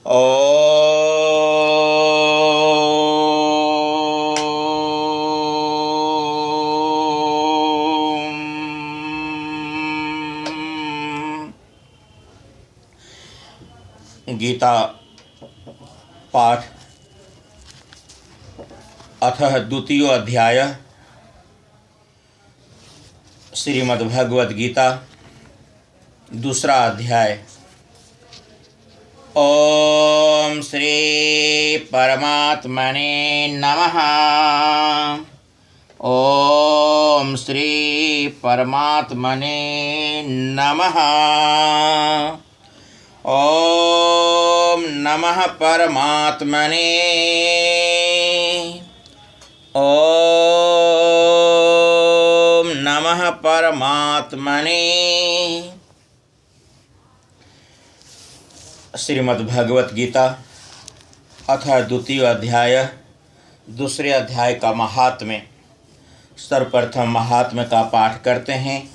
गीता पाठ अथ द्वितीय अध्याय। श्रीमद्भगवद गीता दूसरा अध्याय। ओम श्री परमात्मने नमः। ओम श्री परमात्मने नमः। ओम नमः परमात्मने। ओम नमः परमात्मने। श्रीमद्भगवत गीता अथ द्वितीय अध्याय। दूसरे अध्याय का महात्म्य। सर्वप्रथम महात्म्य का पाठ करते हैं,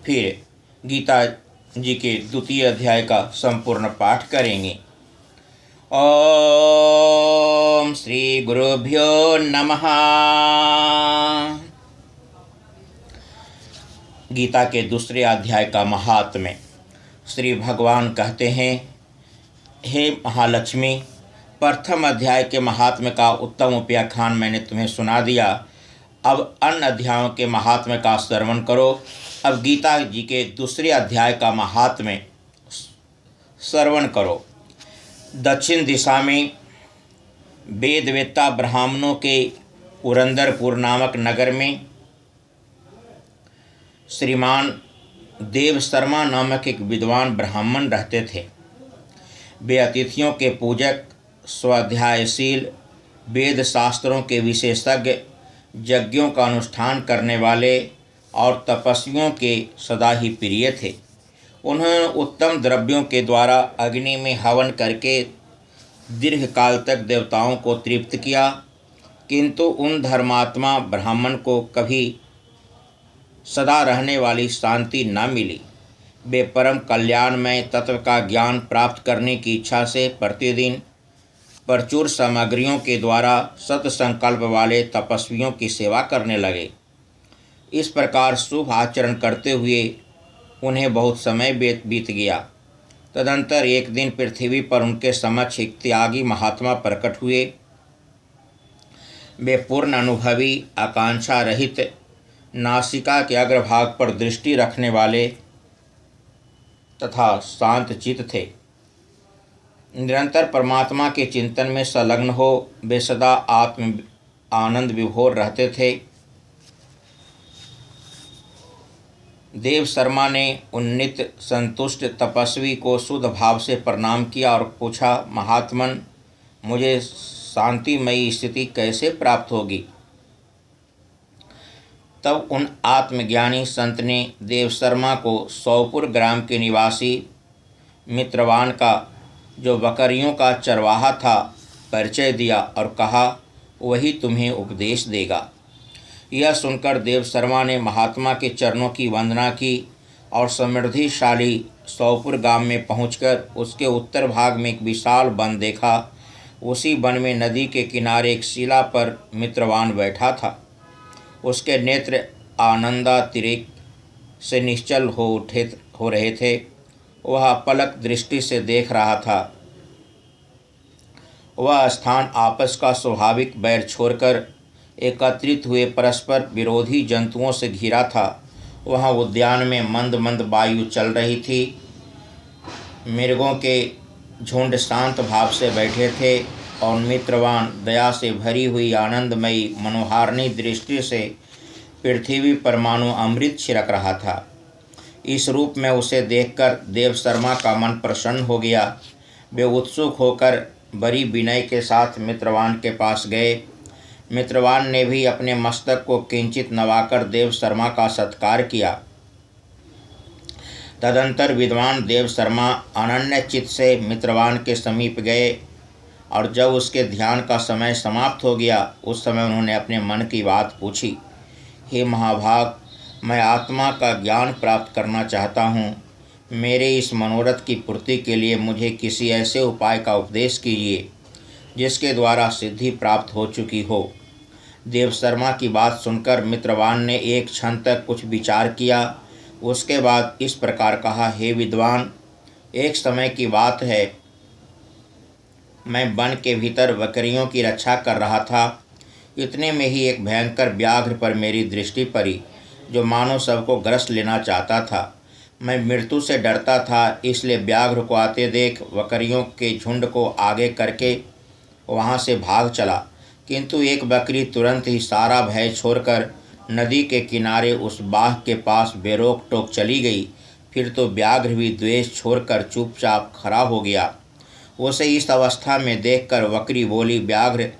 फिर गीता जी के द्वितीय अध्याय का संपूर्ण पाठ करेंगे। ओम श्री गुरुभ्यो नमः। गीता के दूसरे अध्याय का महात्म्य। श्री भगवान कहते हैं, हे महालक्ष्मी, प्रथम अध्याय के महात्म्य का उत्तम उपाख्यान मैंने तुम्हें सुना दिया। अब अन्य अध्यायों के महात्म्य का श्रवण करो। अब गीता जी के दूसरे अध्याय का महात्म्य श्रवण करो। दक्षिण दिशा में वेदवेत्ता ब्राह्मणों के पुरंदरपुर नामक नगर में श्रीमान देव शर्मा नामक एक विद्वान ब्राह्मण रहते थे। वे अतिथियों के पूजक, स्वाध्यायशील, वेद शास्त्रों के विशेषज्ञ, यज्ञों का अनुष्ठान करने वाले और तपस्वियों के सदा ही प्रिय थे। उन्होंने उत्तम द्रव्यों के द्वारा अग्नि में हवन करके दीर्घ काल तक देवताओं को तृप्त किया, किंतु उन धर्मात्मा ब्राह्मण को कभी सदा रहने वाली शांति न मिली। वे परम कल्याणमय तत्व का ज्ञान प्राप्त करने की इच्छा से प्रतिदिन प्रचुर सामग्रियों के द्वारा सत्संकल्प वाले तपस्वियों की सेवा करने लगे। इस प्रकार शुभ आचरण करते हुए उन्हें बहुत समय बीत गया। तदंतर एक दिन पृथ्वी पर उनके समक्ष एक त्यागी महात्मा प्रकट हुए। वे पूर्ण अनुभवी, आकांक्षा रहित, नासिका के अग्रभाग पर दृष्टि रखने वाले तथा शांत चित्त थे। निरंतर परमात्मा के चिंतन में संलग्न हो वे सदा आत्म आनंद विभोर रहते थे। देव शर्मा ने उन्नीत संतुष्ट तपस्वी को शुद्ध भाव से प्रणाम किया और पूछा, महात्मन, मुझे शांतिमयी स्थिति कैसे प्राप्त होगी? तब उन आत्मज्ञानी संत ने देव शर्मा को सौपुर ग्राम के निवासी मित्रवान का, जो बकरियों का चरवाहा था, परिचय दिया और कहा, वही तुम्हें उपदेश देगा। यह सुनकर देव शर्मा ने महात्मा के चरणों की वंदना की और समृद्धिशाली सौपुर गांव में पहुंचकर उसके उत्तर भाग में एक विशाल वन देखा। उसी वन में नदी के किनारे एक शिला पर मित्रवान बैठा था। उसके नेत्र आनंदातिरेक से निश्चल हो रहे थे। वह पलक दृष्टि से देख रहा था। वह स्थान आपस का स्वाभाविक बैर छोड़कर एकत्रित हुए परस्पर विरोधी जंतुओं से घिरा था। वहाँ उद्यान में मंद मंद वायु चल रही थी। मृगों के झुंड शांत भाव से बैठे थे और मित्रवान दया से भरी हुई आनंदमयी मनोहारिणी दृष्टि से पृथ्वी पर मानो अमृत छिड़क रहा था। इस रूप में उसे देखकर देव शर्मा का मन प्रसन्न हो गया। वे उत्सुक होकर बड़ी विनय के साथ मित्रवान के पास गए। मित्रवान ने भी अपने मस्तक को किंचित नवाकर देव शर्मा का सत्कार किया। तदंतर विद्वान देव शर्मा अनन्य चित्त से मित्रवान के समीप गए और जब उसके ध्यान का समय समाप्त हो गया, उस समय उन्होंने अपने मन की बात पूछी। हे महाभाग, मैं आत्मा का ज्ञान प्राप्त करना चाहता हूँ। मेरे इस मनोरथ की पूर्ति के लिए मुझे किसी ऐसे उपाय का उपदेश कीजिए जिसके द्वारा सिद्धि प्राप्त हो चुकी हो। देवशर्मा की बात सुनकर मित्रवान ने एक क्षण तक कुछ विचार किया। उसके बाद इस प्रकार कहा, हे विद्वान, एक समय की बात है, मैं वन के भीतर बकरियों की रक्षा कर रहा था। इतने में ही एक भयंकर व्याघ्र पर मेरी दृष्टि पड़ी जो मानो सबको ग्रस लेना चाहता था। मैं मृत्यु से डरता था, इसलिए व्याघ्र को आते देख बकरियों के झुंड को आगे करके वहाँ से भाग चला, किंतु एक बकरी तुरंत ही सारा भय छोड़कर नदी के किनारे उस बाघ के पास बेरोक टोक चली गई। फिर तो व्याघ्र भी द्वेष छोड़कर चुपचाप खड़ा हो गया। उसे इस अवस्था में देखकर बकरी बोली, व्याघ्र,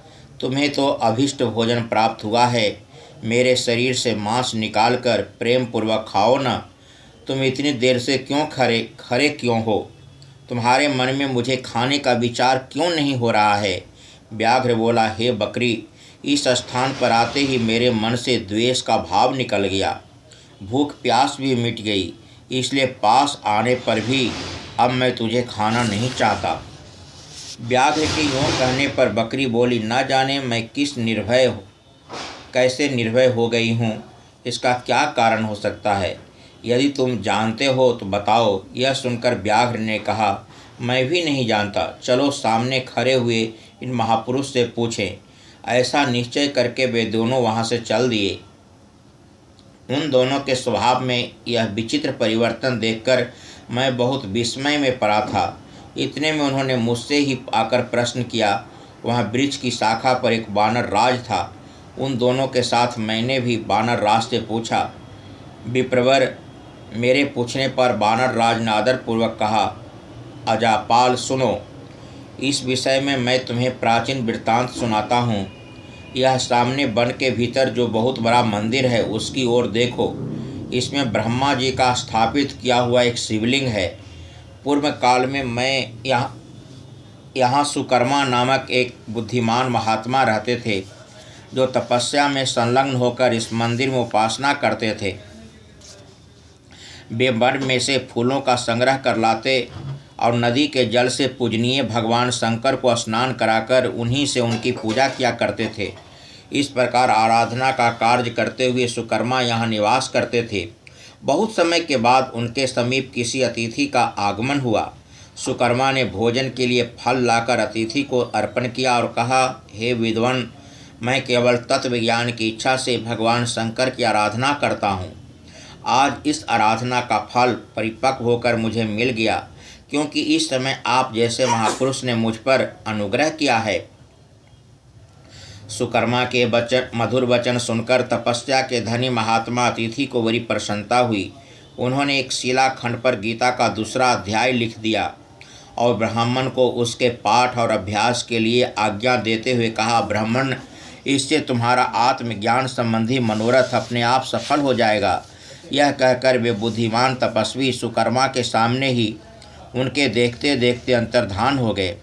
तुम्हें तो अभीष्ट भोजन प्राप्त हुआ है, मेरे शरीर से मांस निकालकर प्रेम पूर्वक खाओ न। तुम इतनी देर से क्यों खरे क्यों हो? तुम्हारे मन में मुझे खाने का विचार क्यों नहीं हो रहा है? व्याघ्र बोला, हे बकरी, इस स्थान पर आते ही मेरे मन से द्वेष का भाव निकल गया, भूख प्यास भी मिट गई, इसलिए पास आने पर भी अब मैं तुझे खाना नहीं चाहता। व्याघ्र के यूँ कहने पर बकरी बोली, न जाने मैं कैसे निर्भय हो गई हूँ, इसका क्या कारण हो सकता है? यदि तुम जानते हो तो बताओ। यह सुनकर व्याघ्र ने कहा, मैं भी नहीं जानता, चलो सामने खड़े हुए इन महापुरुष से पूछें। ऐसा निश्चय करके वे दोनों वहाँ से चल दिए। उन दोनों के स्वभाव में यह विचित्र परिवर्तन देखकर मैं बहुत विस्मय में पड़ा था। इतने में उन्होंने मुझसे ही आकर प्रश्न किया। वहाँ वृक्ष की शाखा पर एक वानर राज था। उन दोनों के साथ मैंने भी वानर राज से पूछा। विप्रवर, मेरे पूछने पर वानर राज ने आदरपूर्वक कहा, अजापाल, सुनो, इस विषय में मैं तुम्हें प्राचीन वृत्तांत सुनाता हूँ। यह सामने वन के भीतर जो बहुत बड़ा मंदिर है उसकी ओर देखो। इसमें ब्रह्मा जी का स्थापित किया हुआ एक शिवलिंग है। पूर्व काल में मैं यहाँ सुकर्मा नामक एक बुद्धिमान महात्मा रहते थे जो तपस्या में संलग्न होकर इस मंदिर में उपासना करते थे। वे वन में से फूलों का संग्रह कर लाते और नदी के जल से पूजनीय भगवान शंकर को स्नान कराकर उन्हीं से उनकी पूजा किया करते थे। इस प्रकार आराधना का कार्य करते हुए सुकर्मा यहाँ निवास करते थे। बहुत समय के बाद उनके समीप किसी अतिथि का आगमन हुआ। सुकर्मा ने भोजन के लिए फल लाकर अतिथि को अर्पण किया और कहा, हे विद्वान, मैं केवल तत्व ज्ञान की इच्छा से भगवान शंकर की आराधना करता हूँ। आज इस आराधना का फल परिपक्व होकर मुझे मिल गया, क्योंकि इस समय आप जैसे महापुरुष ने मुझ पर अनुग्रह किया है। सुकर्मा के मधुर वचन सुनकर तपस्या के धनी महात्मा अतिथि को बड़ी प्रसन्नता हुई। उन्होंने एक शिलाखंड पर गीता का दूसरा अध्याय लिख दिया और ब्राह्मण को उसके पाठ और अभ्यास के लिए आज्ञा देते हुए कहा, ब्राह्मण, इससे तुम्हारा आत्मज्ञान संबंधी मनोरथ अपने आप सफल हो जाएगा। यह कहकर वे बुद्धिमान तपस्वी सुकर्मा के सामने ही उनके देखते देखते अंतर्धान हो गए।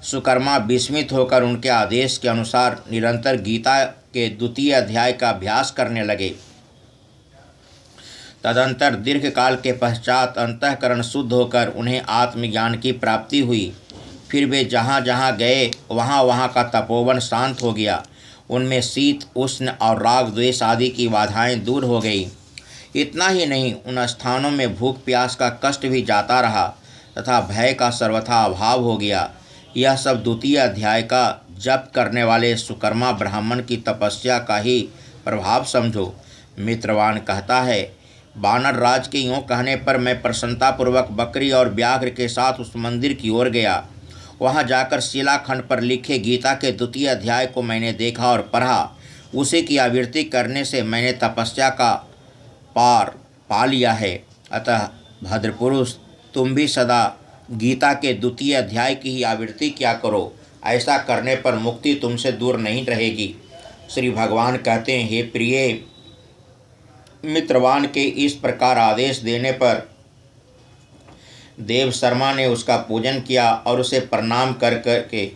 सुकर्मा विस्मित होकर उनके आदेश के अनुसार निरंतर गीता के द्वितीय अध्याय का अभ्यास करने लगे। तदंतर दीर्घ काल के पश्चात अंतःकरण शुद्ध होकर उन्हें आत्मज्ञान की प्राप्ति हुई। फिर वे जहाँ जहाँ गए वहाँ वहाँ का तपोवन शांत हो गया। उनमें शीत, उष्ण और राग द्वेष आदि की बाधाएं दूर हो गई। इतना ही नहीं, उन स्थानों में भूख प्यास का कष्ट भी जाता रहा तथा भय का सर्वथा अभाव हो गया। यह सब द्वितीय अध्याय का जप करने वाले सुकर्मा ब्राह्मण की तपस्या का ही प्रभाव समझो। मित्रवान कहता है, वानर राज के यूँ कहने पर मैं प्रसन्नतापूर्वक बकरी और व्याघ्र के साथ उस मंदिर की ओर गया। वहाँ जाकर शिलाखंड पर लिखे गीता के द्वितीय अध्याय को मैंने देखा और पढ़ा। उसी की आवृत्ति करने से मैंने तपस्या का पार पा लिया है। अतः भद्रपुरुष, तुम भी सदा गीता के द्वितीय अध्याय की ही आवृत्ति किया करो। ऐसा करने पर मुक्ति तुमसे दूर नहीं रहेगी। श्री भगवान कहते हैं, हे प्रिय, मित्रवान के इस प्रकार आदेश देने पर देवशर्मा ने उसका पूजन किया और उसे प्रणाम कर के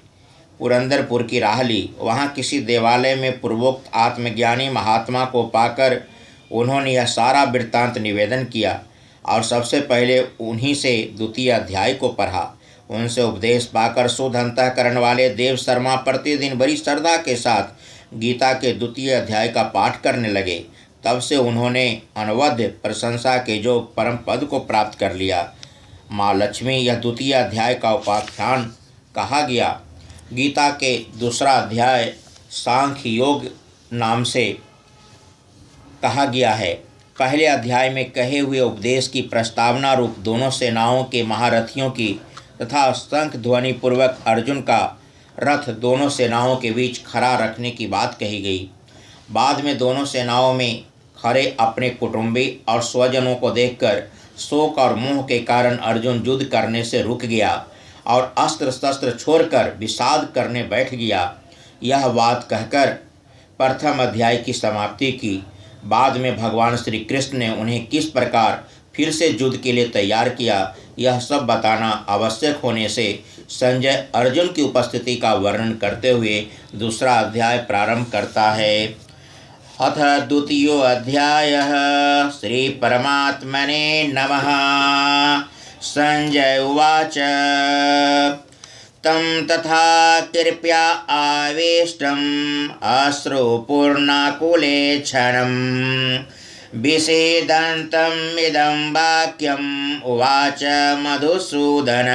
पुरंदरपुर की राह ली। वहाँ किसी देवालय में पूर्वोक्त आत्मज्ञानी महात्मा को पाकर उन्होंने यह सारा वृत्तांत निवेदन किया। और सबसे पहले उन्हीं से द्वितीय अध्याय को पढ़ा। उनसे उपदेश पाकर शुद्ध अंतःकरण वाले देव शर्मा प्रतिदिन बड़ी श्रद्धा के साथ गीता के द्वितीय अध्याय का पाठ करने लगे। तब से उन्होंने अनवद्य प्रशंसा के जो परम पद को प्राप्त कर लिया। माँ लक्ष्मी यह द्वितीय अध्याय का उपाख्यान कहा गया। गीता के दूसरा अध्याय सांख्य योग नाम से कहा गया है। पहले अध्याय में कहे हुए उपदेश की प्रस्तावना रूप दोनों सेनाओं के महारथियों की तथा शंख ध्वनि पूर्वक अर्जुन का रथ दोनों सेनाओं के बीच खड़ा रखने की बात कही गई। बाद में दोनों सेनाओं में खड़े अपने कुटुंबी और स्वजनों को देखकर शोक और मोह के कारण अर्जुन युद्ध करने से रुक गया और अस्त्र शस्त्र छोड़कर विषाद करने बैठ गया। यह बात कहकर प्रथम अध्याय की समाप्ति की। बाद में भगवान श्री कृष्ण ने उन्हें किस प्रकार फिर से युद्ध के लिए तैयार किया, यह सब बताना आवश्यक होने से संजय अर्जुन की उपस्थिति का वर्णन करते हुए दूसरा अध्याय प्रारंभ करता है। अथ द्वितीयो अध्यायः श्री परमात्मने नमः। संजय उवाच तं तथा कृपया आवेष्टम् अश्रुपूर्णाकुले क्षणं विषेदन्तम् इदं वाक्यम् उवाच मधुसूदन।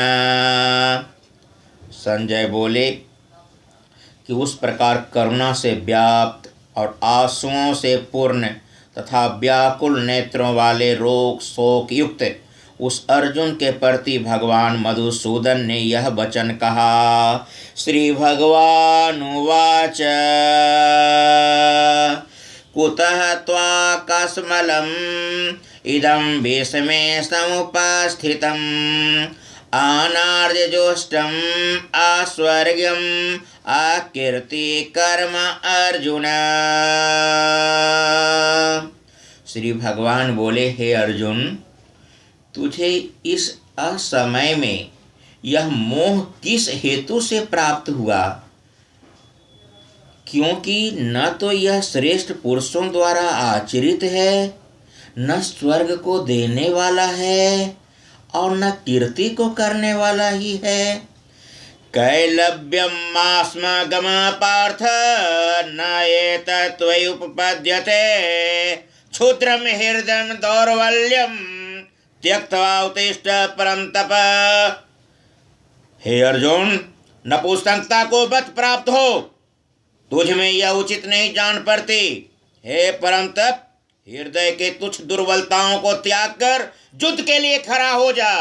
संजय बोले कि उस प्रकार करुणा से व्याप्त और आंसुओं से पूर्ण तथा व्याकुल नेत्रों वाले रोग शोक युक्त उस अर्जुन के प्रति भगवान मधुसूदन ने यह वचन कहा। श्री भगवान उवाच कुतः त्वाकस्मलम् इदं भीष्मे समुपस्थितम् अनार्यजुष्टम् अस्वर्ग्यम् अकीर्ति कर्म अर्जुन। श्री भगवान बोले, हे अर्जुन, तुझे इस असमय में यह मोह किस हेतु से प्राप्त हुआ? क्योंकि न तो यह श्रेष्ठ पुरुषों द्वारा आचरित है, न स्वर्ग को देने वाला है और न कीर्ति को करने वाला ही है। कैलव्यमास्मगम पार्थ न एतत्त्वयि उपपद्यते क्षुद्रम हृदयं दौर्बल्यम त्यक्त्वा उत्तिष्ठ परम तप। हे अर्जुन, नपुंसकता को बत प्राप्त हो तुझ में यह उचित नहीं जान पड़ती। हे परम तप, हृदय के तुच्छ दुर्बलताओं को त्याग कर युद्ध के लिए खड़ा हो जा।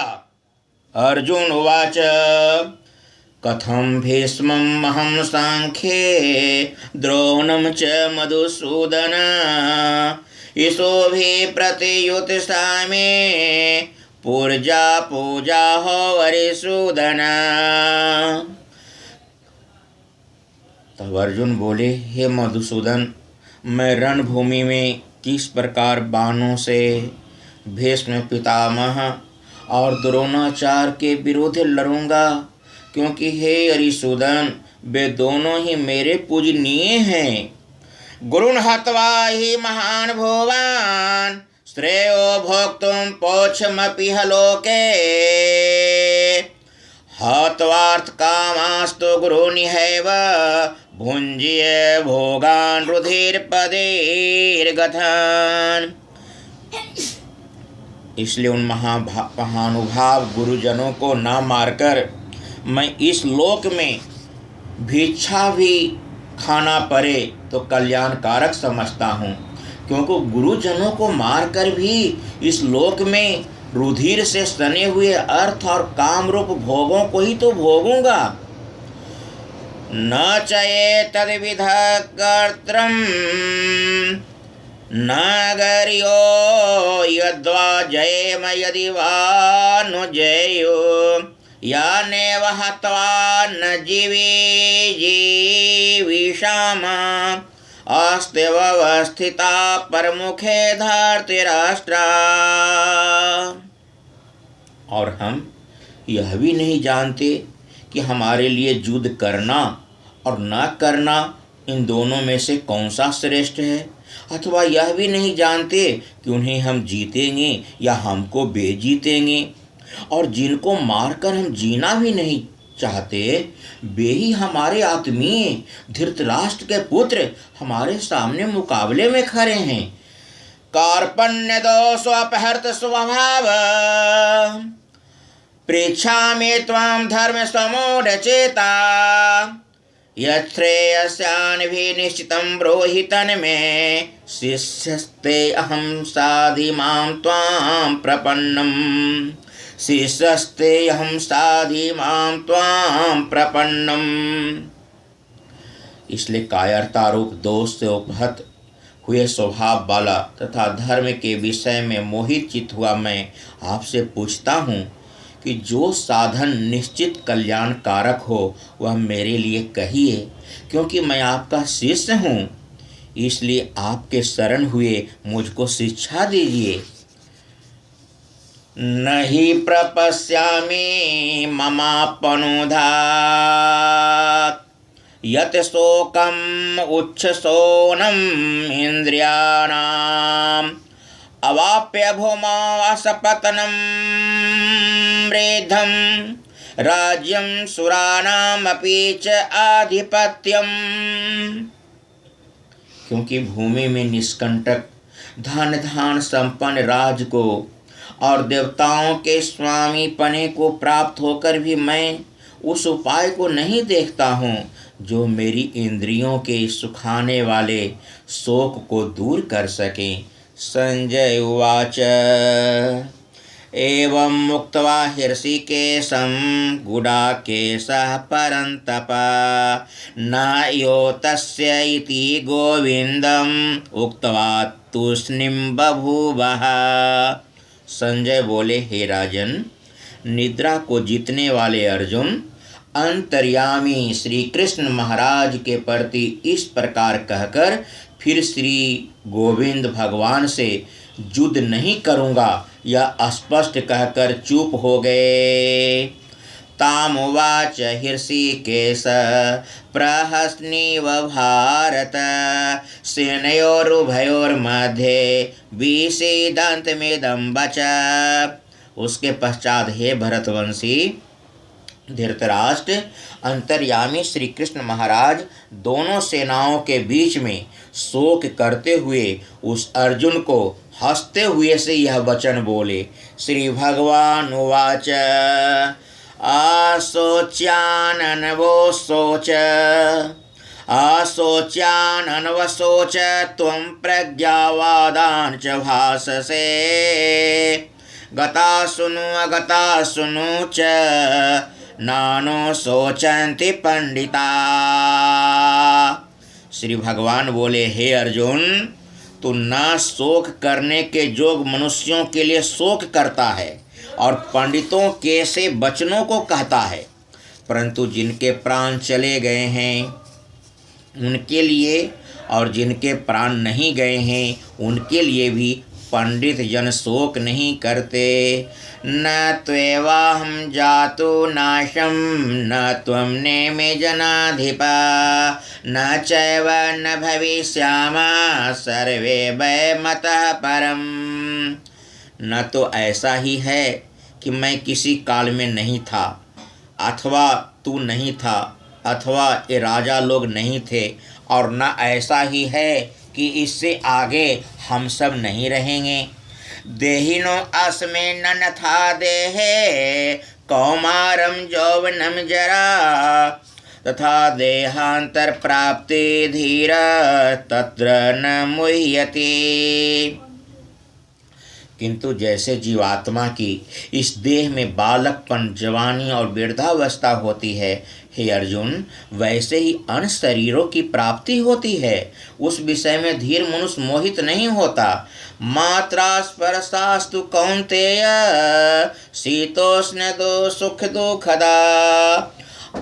अर्जुन उवाच कथं भीष्मम् अहं सांख्ये द्रोणं च मधुसूदन ईशोभि प्रतियुत्सामि पूर्जा पूजा हो वरिसूदन। तब अर्जुन बोले, हे मधुसूदन, मैं रणभूमि में किस प्रकार बाणों से भीष्म पितामह और द्रोणाचार्य के विरुद्ध लड़ूंगा, क्योंकि हे अरिसूदन, वे दोनों ही मेरे पूजनीय हैं। गुरुन् हत्वा हि महान् भुवान् श्रेयो भोक्तुं पौच्छमपि लोके हत्वार्थ कामास्तु गुरुनिहैव भुञ्जीय भोगान् रुधिरपदैर्गतान्। इसलिए उन महानुभाव गुरुजनों को न मारकर मैं इस लोक में भिक्षा भी खाना पड़े तो कल्याणकारक समझता हूँ, क्योंकि गुरुजनों को मारकर भी इस लोक में रुधिर से सने हुए अर्थ और काम रूप भोगों को ही तो भोगूंगा। न चये तद्विध कर्त्रम् न गर्यो यद्वा जयेम यदि वा नु जयो यानेव हत्वा न जीवी जीविषाम अस्त्यवस्थिता परमुखे धर्तराष्ट्रा। और हम यह भी नहीं जानते कि हमारे लिए युद्ध करना और न करना इन दोनों में से कौन सा श्रेष्ठ है। अथवा यह भी नहीं जानते कि उन्हें हम जीतेंगे या हमको बेजीतेंगे। और जिनको मारकर हम जीना भी नहीं चाहते, वे ही हमारे आत्मीय धृतराष्ट्र के पुत्र हमारे सामने मुकाबले में खड़े हैं। कार्पण्य दोषोपहर्त स्वभाव पृच्छामि त्वां धर्म समूढचेता यच्छ्रेयस्यान्विनिश्चितं ब्रूहि तन्मे शिष्यस्ते अहं साधि मां त्वां प्रपन्नम् शिष्यस्ते अहं साधि मां त्वां प्रपन्नम्। इसलिए कायरता रूप दोष से उपहत हुए स्वभाव वाला तथा धर्म के विषय में मोहित चित हुआ मैं आपसे पूछता हूँ कि जो साधन निश्चित कल्याण कारक हो वह मेरे लिए कहिए, क्योंकि मैं आपका शिष्य हूँ। इसलिए आपके शरण हुए मुझको शिक्षा दीजिए। नहि प्रपश्यामि ममापनुधात् यत् शोकम् उच्छ्वसोनम् इन्द्रियाणाम् अवाप्य भूमौ असपतनं मृद्धं राज्यं सुराणामपि च आधिपत्यम्। क्योंकि भूमि में निष्कंटक धन धान संपन्न राज को और देवताओं के स्वामी पने को प्राप्त होकर भी मैं उस उपाय को नहीं देखता हूँ जो मेरी इंद्रियों के सुखाने वाले शोक को दूर कर सके। संजय उवाच एवं मुक्त्वा हृषीकेशं गुडाकेशः परन्तप नायो तस्य इति गोविन्दम् उक्त्वा तूष्णीं बभूवः। संजय बोले, हे राजन, निद्रा को जीतने वाले अर्जुन अंतर्यामी श्री कृष्ण महाराज के प्रति इस प्रकार कहकर फिर श्री गोविंद भगवान से युद्ध नहीं करूँगा यह स्पष्ट कहकर चुप हो गए। तामुवाच हृषीकेश प्रहसन्निव भारत सेनयोरुभयोर्मध्ये विषीदन्तमिदं वच। उसके पश्चात हे भरतवंशी धृतराष्ट्र, अंतर्यामी श्री कृष्ण महाराज दोनों सेनाओं के बीच में शोक करते हुए उस अर्जुन को हंसते हुए से यह वचन बोले। श्री भगवान उवाच आशोच्याननवशोच त्वं प्रज्ञावादान् च भाषसे गतासुनु अगतासुनु च नानो शोचन्ति पंडिता। श्री भगवान बोले, हे अर्जुन, तू न शोक करने के जोग मनुष्यों के लिए शोक करता है और पंडितों के से वचनों को कहता है, परंतु जिनके प्राण चले गए हैं उनके लिए और जिनके प्राण नहीं गए हैं उनके लिए भी पंडित जन शोक नहीं करते। न त्वेवाहं जातु नाशं न त्वं नेमे जनाधिपा न चैव न भविष्यामः सर्वे वयमतः परम। न तो ऐसा ही है कि मैं किसी काल में नहीं था, अथवा तू नहीं था, अथवा ये राजा लोग नहीं थे, और न ऐसा ही है कि इससे आगे हम सब नहीं रहेंगे। देहिनो अस्मे न था देहे कौमारम यौवनम जरा तथा देहांतर प्राप्ति धीर तत्र न मुह्यति। किंतु जैसे जीवात्मा की इस देह में बालकपन, जवानी और वृद्धावस्था होती है, हे अर्जुन, वैसे ही अन्य शरीरों की प्राप्ति होती है। उस विषय में धीर मनुष्य मोहित नहीं होता। मात्रा स्पर्शास्तु कौन्तेय शीतोष्ण दो सुख दुखदा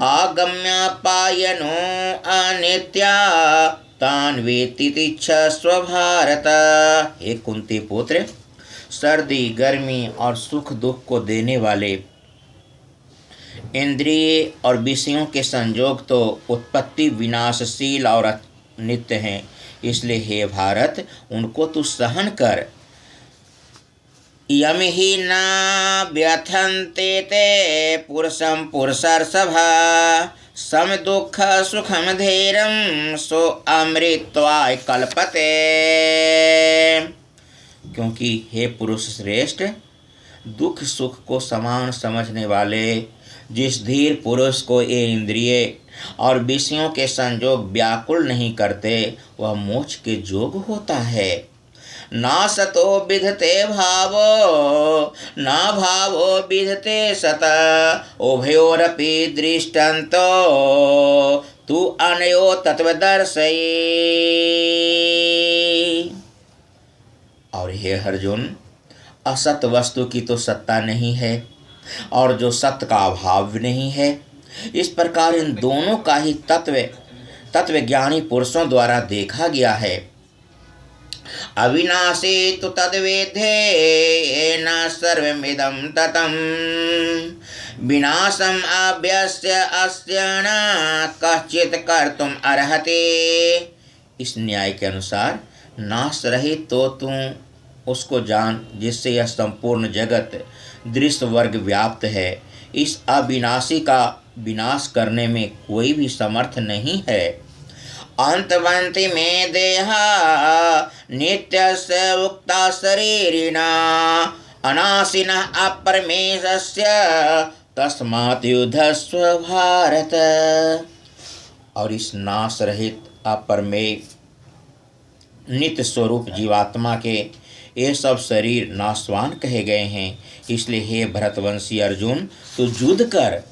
आगम्य पायनो अनित्या तान वेत्ति तिच्छस्व भारत। हे कुंती पुत्र, सर्दी, गर्मी और सुख दुख को देने वाले इंद्रिय और विषयों के संयोग तो उत्पत्ति विनाशशील और नित्य हैं, इसलिए हे भारत, उनको तू सहन कर। यम ही न व्यथन्ते ते पुरुषं पुरुषर्षभा सम दुख सुखम धीरम सो अमृतवाय कल्पते। क्योंकि हे पुरुष श्रेष्ठ, दुख सुख को समान समझने वाले जिस धीर पुरुष को ये इंद्रिय और विषयों के संजोग व्याकुल नहीं करते, वह मोक्ष के जोग होता है। ना सतो विधते भावो ना भावो विधते सत उभयोरपि दृष्टन्तो तु अनयो तत्वदर्शयी। और हे अर्जुन, असत वस्तु की तो सत्ता नहीं है और जो सत्य का अभाव नहीं है। इस प्रकार इन दोनों का ही तत्वज्ञानी पुरुषों द्वारा देखा गया है। अविनाशी तु तद्वेद्धे न सर्वमिदं ततं विनाशम अभ्यस्य अस्य न कश्चित् कर्तुम अर्हति। इस न्याय के अनुसार नाश रहित तो तू उसको जान जिससे यह संपूर्ण जगत दृश्य वर्ग व्याप्त है। इस अविनाशी का विनाश करने में कोई भी समर्थ नहीं है। अंतवंति में देहा नित्यस्य उक्ता शरीरिणा अनाशिनः अपरमेशस्य तस्मात् युद्धस्व भारत। और इस नाश रहित अपरमेय नित्य स्वरूप जीवात्मा के ये सब शरीर नाशवान कहे गए हैं। इसलिए हे भरतवंशी अर्जुन, तू युद्ध कर।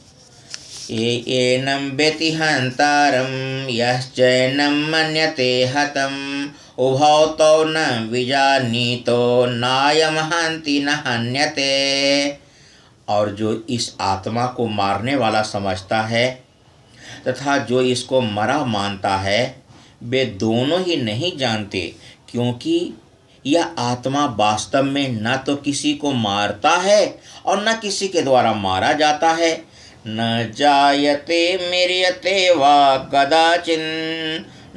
एनं वेति हन्तारं यश्चैनं मन्यते हतम् उभौ तौ न विजानीतो नायं हन्ति न हन्यते। और जो इस आत्मा को मारने वाला समझता है तथा जो इसको मरा मानता है, वे दोनों ही नहीं जानते, क्योंकि यह आत्मा वास्तव में न तो किसी को मारता है और न किसी के द्वारा मारा जाता है। न जायते म्रियते वा कदाचिन्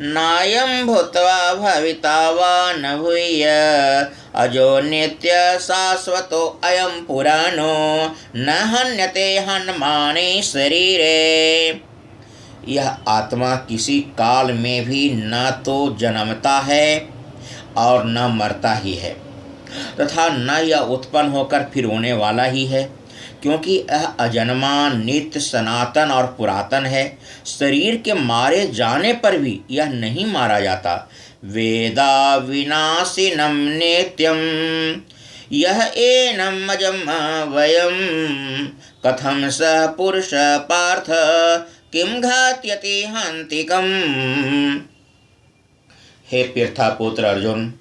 नायं भूत्वा भविता वा न भूय अजो नित्य शाश्वतो अयं पुराणो न हन्यते हन्माने शरीरे। यह आत्मा किसी काल में भी न तो जन्मता है और न मरता ही है, तथा न यह उत्पन्न होकर फिर होने वाला ही है, क्योंकि यह अजन्मा नित्य सनातन और पुरातन है। शरीर के मारे जाने पर भी यह नहीं मारा जाता। वेदा विनाशिनं नित्यं यह एनं अजम् वयं कथं स पुरुष पार्थ किं घात्यति हन्तिकम्। हे पृथ्वीपुत्र अर्जुन,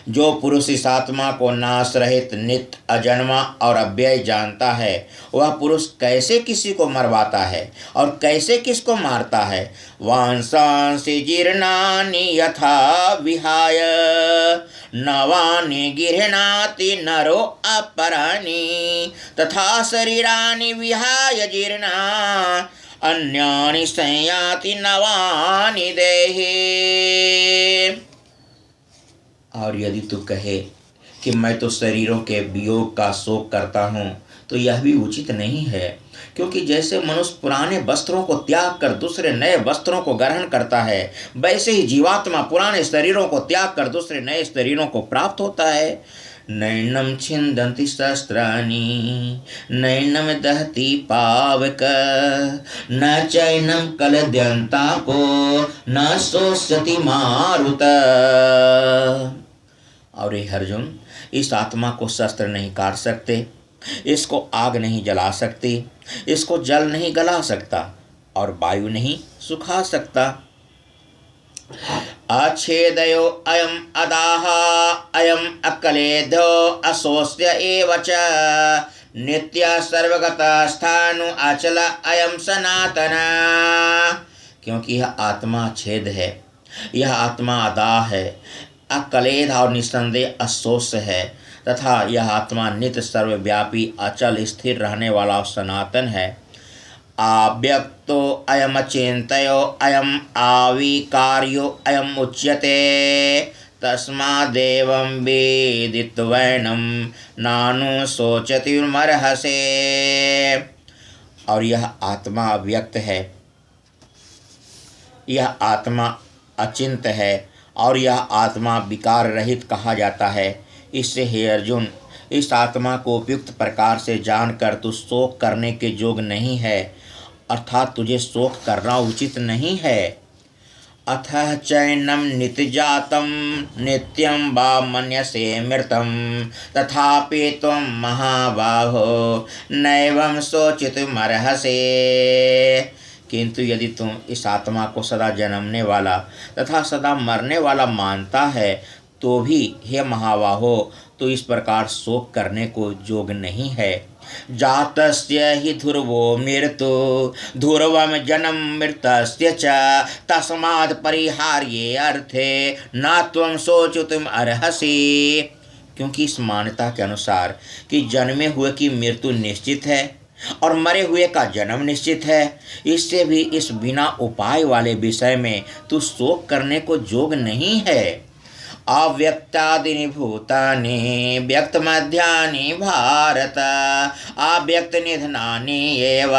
जो पुरुष इस आत्मा को नाश रहित नित्य अजन्मा और अव्यय जानता है, वह पुरुष कैसे किसी को मरवाता है और कैसे किसको मारता है। वांसांसि जीर्णानि यथा विहाय नवानि गृह्णाति नरो अपराणि तथा शरीराणि विहाय जीर्णा अन्यानि संयाति नवानि देहि। और यदि तू कहे कि मैं तो शरीरों के वियोग का शोक करता हूँ, तो यह भी उचित नहीं है, क्योंकि जैसे मनुष्य पुराने वस्त्रों को त्याग कर दूसरे नए वस्त्रों को ग्रहण करता है, वैसे ही जीवात्मा पुराने शरीरों को त्याग कर दूसरे नए शरीरों को प्राप्त होता है। नैनं छिन्दन्ति शस्त्राणि नैनं दहति पावक न चैनं कलद्यन्ताको न शोष्यति मारुत। और हे अर्जुन, इस आत्मा को शस्त्र नहीं काट सकते, इसको आग नहीं जला सकती, इसको जल नहीं गला सकता और वायु नहीं सुखा सकता। अच्छेदयो अयम अदाह अयम अकलेधो अशोष्य एव च नित्य सर्वगत स्थानु अचल अयम सनातन। क्योंकि यह आत्मा छेद है, यह आत्मा अदाह है, अकलेध और निस्संदेह अशोष्य है, तथा यह आत्मा नित्य सर्वव्यापी अचल स्थिर रहने वाला सनातन है। आव्यक्तो अयम चिन्तयो अयम आविकार्यो अयम उच्यते तस्मादेवं वेदित्वैनं नानुशोचतिर्मर्हसे। और यह आत्मा अव्यक्त है, यह आत्मा अचिंत है और यह आत्मा विकार रहित कहा जाता है। इससे हे अर्जुन, इस आत्मा को उपयुक्त प्रकार से जानकर तू शोक करने के योग्य नहीं है, अर्थात तुझे शोक करना उचित नहीं है। अथ चैनम नित्यजातं नित्यं वा मन्यसे मृतं तथापि त्वं महाबाहो नैवं शोचितुमर्हसे। किंतु यदि तुम इस आत्मा को सदा जन्मने वाला तथा सदा मरने वाला मानता है तो भी हे महाबाहो, तो इस प्रकार शोक करने को योग्य नहीं है। जातस्य हि ध्रुवो मृत्यु ध्रुवम जन्म मृतस्य च तस्मात् परिहार्ये अर्थे न त्वं शोचितुम अर्हसि। क्योंकि इस मान्यता के अनुसार कि जन्मे हुए की मृत्यु निश्चित है और मरे हुए का जन्म निश्चित है, इससे भी इस बिना उपाय वाले विषय में तू शोक करने को योग्य नहीं है। अव्यक्तादीनि भूतानि व्यक्त मध्यानि भारत अव्यक्त निधनानि एव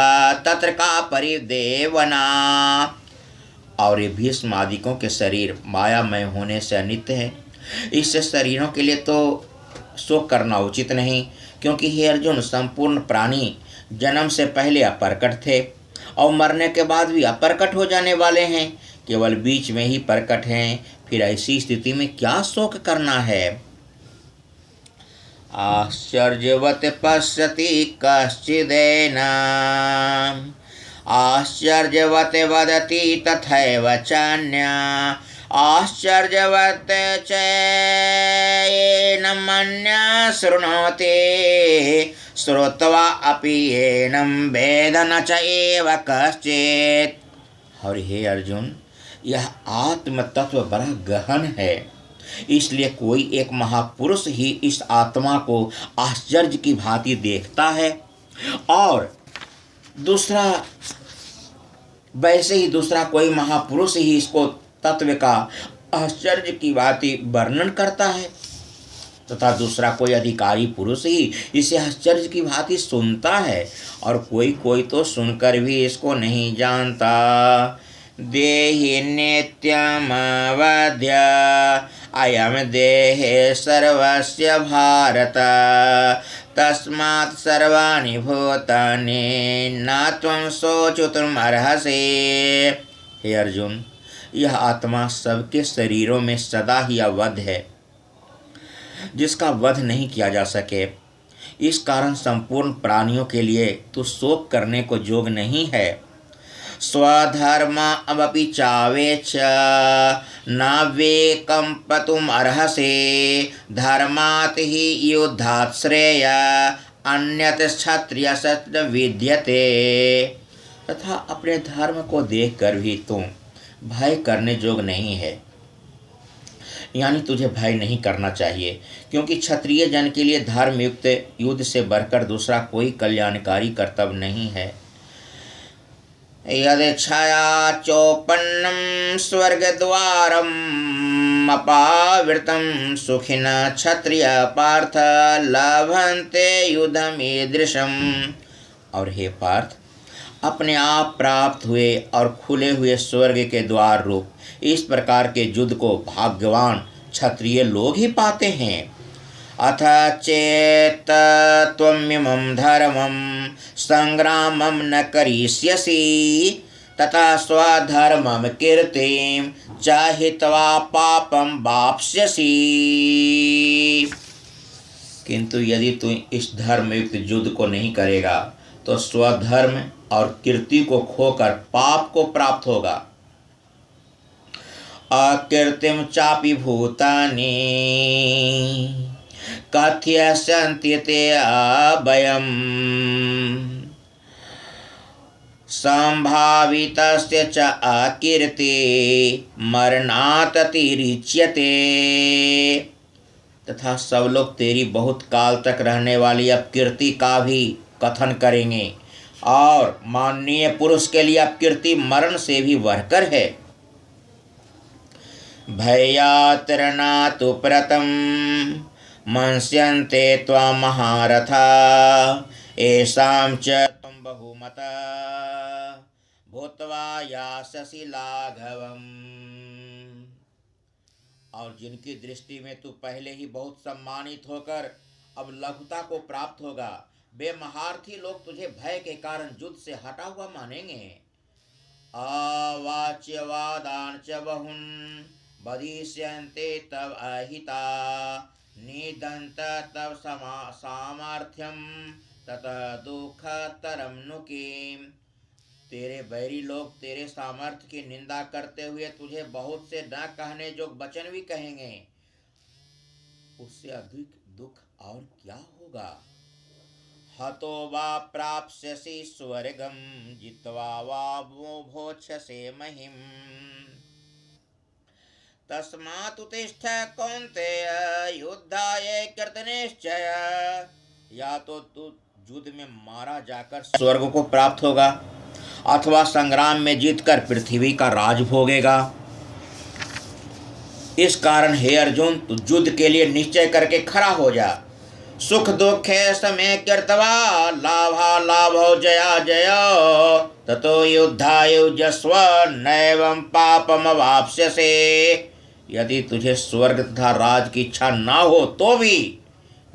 तत्र का परिदेवना। और ये भीष्म आदिकों के शरीर मायामय होने से अनित्य है, इससे शरीरों के लिए तो शोक करना उचित नहीं। क्योंकि हे अर्जुन, संपूर्ण प्राणी जन्म से पहले अप्रकट थे और मरने के बाद भी अप्रकट हो जाने वाले हैं, केवल बीच में ही प्रकट हैं। फिर ऐसी स्थिति में क्या शोक करना है। आश्चर्यवत् पश्यति कश्चिदेन आश्चर्यवत् वदति तथैव चान्या आश्चर्यवत् चैनमन्यः शृणोति श्रुत्वा अपि एनं वेद न च एव कश्चित्। और हे अर्जुन, यह आत्म तत्व बड़ा गहन है, इसलिए कोई एक महापुरुष ही इस आत्मा को आश्चर्य की भांति देखता है और दूसरा वैसे ही दूसरा कोई महापुरुष ही इसको तत्व का आश्चर्य की भांति वर्णन करता है तथा दूसरा कोई अधिकारी पुरुष ही इसे आश्चर्य की भांति सुनता है और कोई कोई तो सुनकर भी इसको नहीं जानता। देहि नित्यमवध्य अयम देहे सर्वस्य भारत तस्मात् सर्वाणि भूतानि न त्वं शोचितुमर्हसि। हे अर्जुन, यह आत्मा सबके शरीरों में सदा ही अवध है, जिसका वध नहीं किया जा सके। इस कारण संपूर्ण प्राणियों के लिए तो शोक करने को योग्य नहीं है। स्वधर्म अवपि चावेच नावेकंपतुम अर्हसे धर्मात् हि युद्धात् श्रेय अन्यत् क्षत्रियस्य विद्यते। तथा अपने धर्म को देखकर भी तुम भय करने योग्य नहीं है, यानी तुझे भय नहीं करना चाहिए, क्योंकि क्षत्रिय जन के लिए धर्मयुक्त युद्ध से बढ़कर दूसरा कोई कल्याणकारी कर्तव्य नहीं है। यदेच्छया चोपन्नं स्वर्गद्वारम् अपावृतं सुखिनः क्षत्रिय पार्थ लभन्ते युद्धमीदृशम्। और हे पार्थ, अपने आप प्राप्त हुए और खुले हुए स्वर्ग के द्वार रूप इस प्रकार के युद्ध को भाग्यवान क्षत्रिय लोग ही पाते हैं। अथ चेत त्वमिमं धर्मं संग्रामं न करिष्यसि तथा स्वधर्मं कीर्तिं च हित्वा पापं वाप्स्यसि। किंतु यदि तू इस धर्मयुक्त युद्ध को नहीं करेगा तो स्वधर्म और कीर्ति को खोकर पाप को प्राप्त होगा। अकीर्तिं चापि भूतानि कथयन्ति ते अभयम् संभावितस्य च अकीर्ति मरणात् तिरिच्यते। तथा सब लोग तेरी बहुत काल तक रहने वाली अपकीर्ति का भी कथन करेंगे और माननीय पुरुष के लिए अपकीर्ति मरण से भी बढ़कर है। भयातिरनातु प्रतम मंस्यन्ते त्वां महारथा येषां च त्वं बहुमता भूत्वा यास्यसि लाघवम्। और जिनकी दृष्टि में तू पहले ही बहुत सम्मानित होकर अब लघुता को प्राप्त होगा, वे महारथी लोग तुझे भय के कारण युद्ध से हटा हुआ मानेंगे। अवाच्यवादान च बहुन वदिष्यन्ते तव अहिता निदन्त तव सामर्थ्यम ततः दुःखतरं नु किम। तेरे बैरी लोग तेरे सामर्थ्य की निंदा करते हुए तुझे बहुत से न कहने जोग वचन भी कहेंगे, उससे अधिक दुख और क्या होगा। हतो वा प्राप्स्यसि स्वर्गं जित्वा वा भोक्ष्यसे महिम्। तस्मात् उत्तिष्ठ कौन्तेय युद्धाय कृतनिश्चय। या तो तू युद्ध में मारा जाकर स्वर्ग को प्राप्त होगा अथवा संग्राम में जीतकर पृथ्वी का राज भोगेगा। इस कारण हे अर्जुन, तू युद्ध के लिए निश्चय करके खड़ा हो जा। सुख दुखे समय कृत्वा लाभा लाभो जया जय ततो युद्धाय युजस्व नैवं पापमवाप्स्यसे। यदि तुझे स्वर्ग तथा राज की इच्छा ना हो तो भी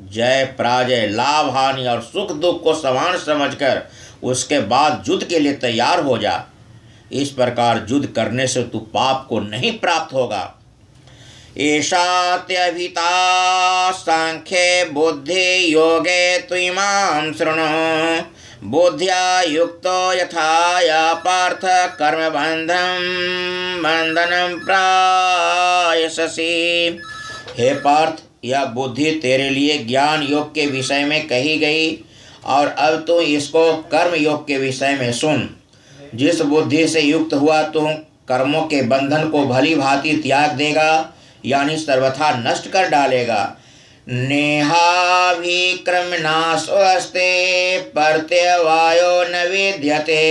जय पराजय लाभ हानि और सुख दुख को समान समझकर उसके बाद युद्ध के लिए तैयार हो जा। इस प्रकार युद्ध करने से तू पाप को नहीं प्राप्त होगा। एषात्यभिता सांख्ये बुद्धि योगे तुइमां शृणु बुद्ध्या युक्तो यथा पार्थ कर्म बंधनं प्रायससि। हे पार्थ, यह बुद्धि तेरे लिए ज्ञान योग के विषय में कही गई और अब तू इसको कर्म योग के विषय में सुन। जिस बुद्धि से युक्त हुआ तू कर्मों के बंधन को भली भांति त्याग देगा, यानी सर्वथा नष्ट कर डालेगा। नेहाभिक्रमनाशोऽस्ते प्रत्यवायो न विद्यते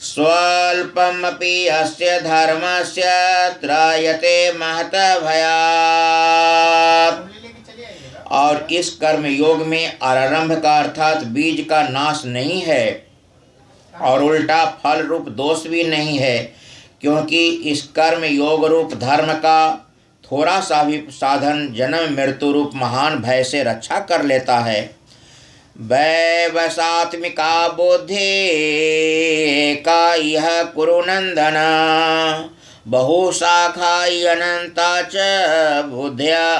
स्वल्पमपि अस्य धर्मस्य त्रायते महत भयात्। और इस कर्म योग में आरंभ का अर्थात बीज का नाश नहीं है और उल्टा फल रूप दोष भी नहीं है, क्योंकि इस कर्म योग रूप धर्म का थोड़ा सा भी साधन जन्म मृत्यु रूप महान भय से रक्षा कर लेता है। वैवसात्मिका बुद्धि का यह कुरुनंदन बहुशाखा अनंता च बुद्ध्या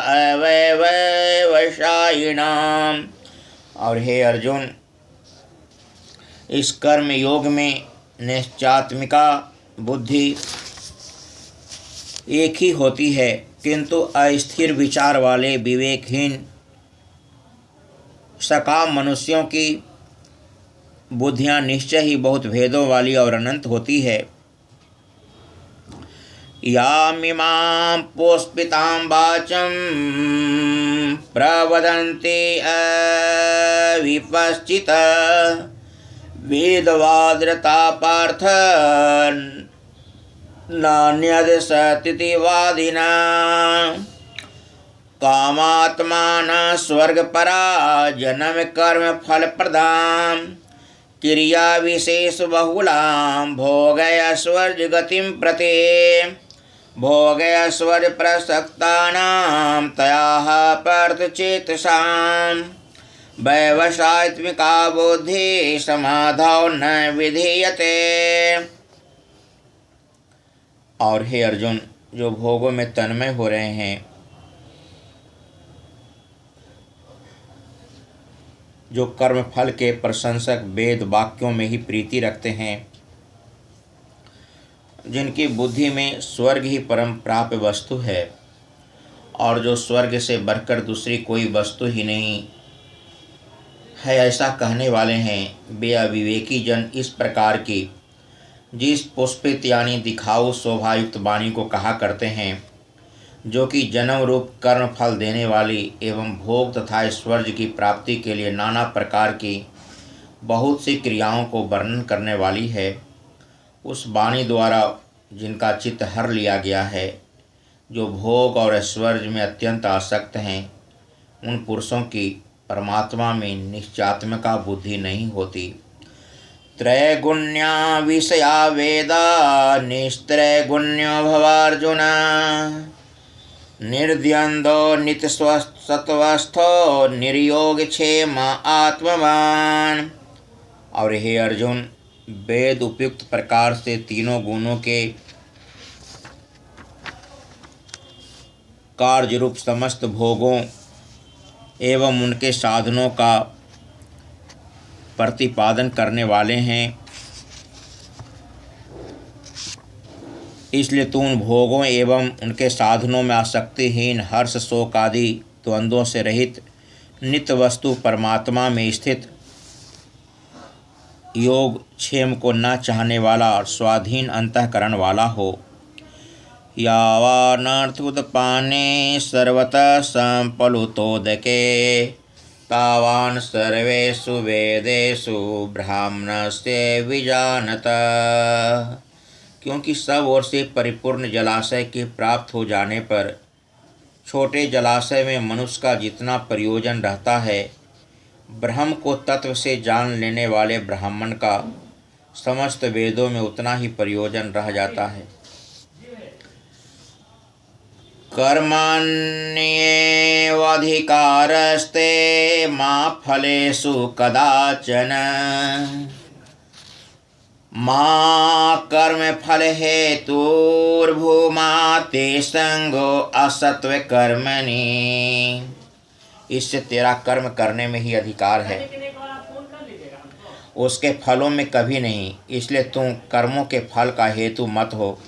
अवैवशायिणाम। और हे अर्जुन, इस कर्म योग में निश्चात्मिका बुद्धि एक ही होती है, किंतु अस्थिर विचार वाले विवेकहीन सकाम मनुष्यों की बुद्धियां निश्चय ही बहुत भेदों वाली और अनंत होती है। यामिमां पुष्पितां वाचं प्रवदन्ति अविपश्चित वेदवादृता पार्थ नान्यद् सतीति वादिना कामात्मानः स्वर्गपरा जन्म कर्म फल प्रदां क्रिया विशेष बहुलां भोगैश्वर्य गतिं प्रति भोगैश्वर्य प्रसक्तानां तयाः पार्थचेतसां वैवसात्मिका बुद्धि समाधौ न विधीयते। और हे अर्जुन, जो भोगों में तन्मय हो रहे हैं, जो कर्म फल के प्रशंसक वेद वाक्यों में ही प्रीति रखते हैं, जिनकी बुद्धि में स्वर्ग ही परम प्राप्य वस्तु है और जो स्वर्ग से बढ़कर दूसरी कोई वस्तु ही नहीं है, ऐसा कहने वाले हैं, वे अविवेकी जन इस प्रकार की जिस पुष्पित यानी दिखाऊ शोभायुक्त वाणी को कहा करते हैं, जो कि जन्म रूप कर्म फल देने वाली एवं भोग तथा ऐश्वर्य की प्राप्ति के लिए नाना प्रकार की बहुत सी क्रियाओं को वर्णन करने वाली है। उस वाणी द्वारा जिनका चित्त हर लिया गया है, जो भोग और ऐश्वर्य में अत्यंत आसक्त हैं, उन पुरुषों की परमात्मा में निश्चयात्मिका बुद्धि नहीं होती। त्रैगुण्या विषया वेदा निस्त्रैगुण्यो भवार्जुन निर्द्वंद्वो नित्यसत्वस्थो निर्योगक्षेम आत्मवान। और हे अर्जुन, वेद उपयुक्त प्रकार से तीनों गुणों के कार्य रूप समस्त भोगों एवं उनके साधनों का प्रतिपादन करने वाले हैं। इसलिए तू उन भोगों एवं उनके साधनों में आसक्तिहीन, हर्ष शोक आदि द्वंद्वों से रहित, नित्य वस्तु परमात्मा में स्थित, योग क्षेम को न चाहने वाला और स्वाधीन अंतःकरण वाला हो। यावानर्थोदपाने सर्वतः संप्लुतोदके तावान सर्वेषु वेदेषु ब्राह्मणस्य विजानत। क्योंकि सब ओर से परिपूर्ण जलाशय के प्राप्त हो जाने पर छोटे जलाशय में मनुष्य का जितना प्रयोजन रहता है, ब्रह्म को तत्व से जान लेने वाले ब्राह्मण का समस्त वेदों में उतना ही प्रयोजन रह जाता है। कर्मण्येवाधिकारस्ते मा फलेषु कदाचन मा कर्मफल हेतुर्भूमा ते संगो असत्व कर्मणि। इससे तेरा कर्म करने में ही अधिकार है, उसके फलों में कभी नहीं। इसलिए तू कर्मों के फल का हेतु मत हो